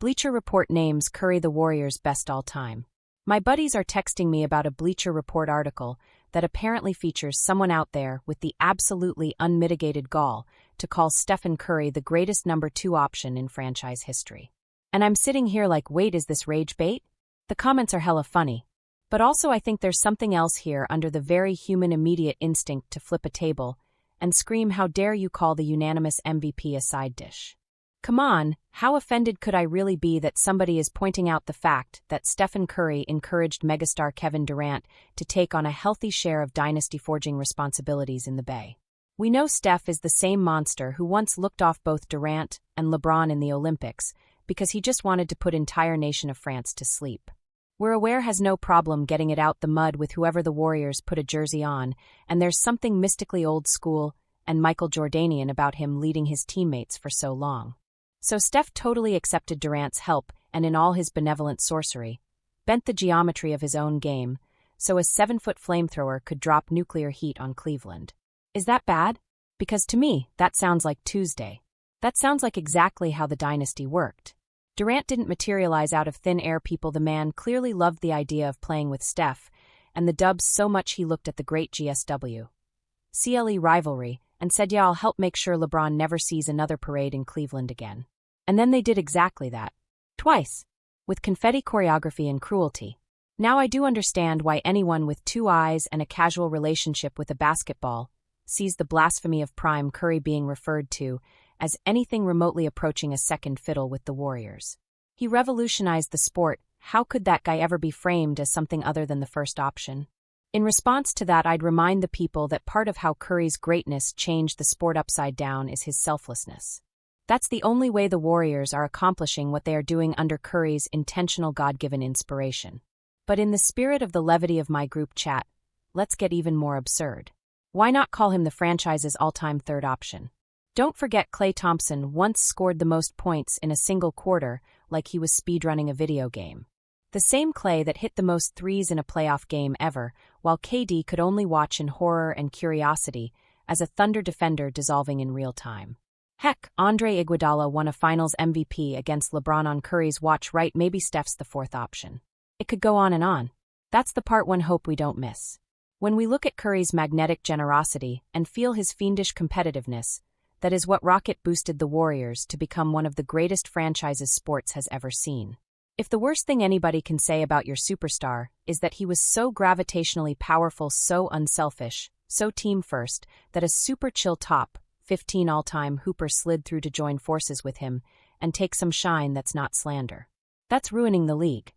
Bleacher Report names Curry the Warriors' best all-time. My buddies are texting me about a Bleacher Report article that apparently features someone out there with the absolutely unmitigated gall to call Stephen Curry the greatest number 2 option in franchise history. And I'm sitting here like, wait, is this rage bait? The comments are hella funny. But also I think there's something else here under the very human immediate instinct to flip a table and scream, how dare you call the unanimous MVP a side dish. Come on, how offended could I really be that somebody is pointing out the fact that Stephen Curry encouraged megastar Kevin Durant to take on a healthy share of dynasty-forging responsibilities in the Bay? We know Steph is the same monster who once looked off both Durant and LeBron in the Olympics because he just wanted to put entire nation of France to sleep. We're aware has no problem getting it out the mud with whoever the Warriors put a jersey on, and there's something mystically old school and Michael Jordanian about him leading his teammates for so long. So Steph totally accepted Durant's help and in all his benevolent sorcery, bent the geometry of his own game so a 7-foot flamethrower could drop nuclear heat on Cleveland. Is that bad? Because to me, that sounds like Tuesday. That sounds like exactly how the dynasty worked. Durant didn't materialize out of thin air, people. The man clearly loved the idea of playing with Steph and the Dubs so much he looked at the great GSW CLE rivalry and said, yeah, I'll help make sure LeBron never sees another parade in Cleveland again. And then they did exactly that. Twice. With confetti choreography and cruelty. Now I do understand why anyone with 2 eyes and a casual relationship with a basketball sees the blasphemy of prime Curry being referred to as anything remotely approaching a second fiddle with the Warriors. He revolutionized the sport. How could that guy ever be framed as something other than the first option? In response to that, I'd remind the people that part of how Curry's greatness changed the sport upside down is his selflessness. That's the only way the Warriors are accomplishing what they are doing under Curry's intentional God-given inspiration. But in the spirit of the levity of my group chat, let's get even more absurd. Why not call him the franchise's all-time third option? Don't forget Klay Thompson once scored the most points in a single quarter like he was speedrunning a video game. The same Klay that hit the most threes in a playoff game ever, while KD could only watch in horror and curiosity as a Thunder defender dissolving in real time. Heck, Andre Iguodala won a Finals MVP against LeBron on Curry's watch, right? Maybe Steph's the fourth option. It could go on and on. That's the part one hope we don't miss. When we look at Curry's magnetic generosity and feel his fiendish competitiveness, that is what rocket-boosted the Warriors to become one of the greatest franchises sports has ever seen. If the worst thing anybody can say about your superstar is that he was so gravitationally powerful, so unselfish, so team-first, that a super chill top 15 all-time hooper slid through to join forces with him and take some shine, that's not slander. That's ruining the league.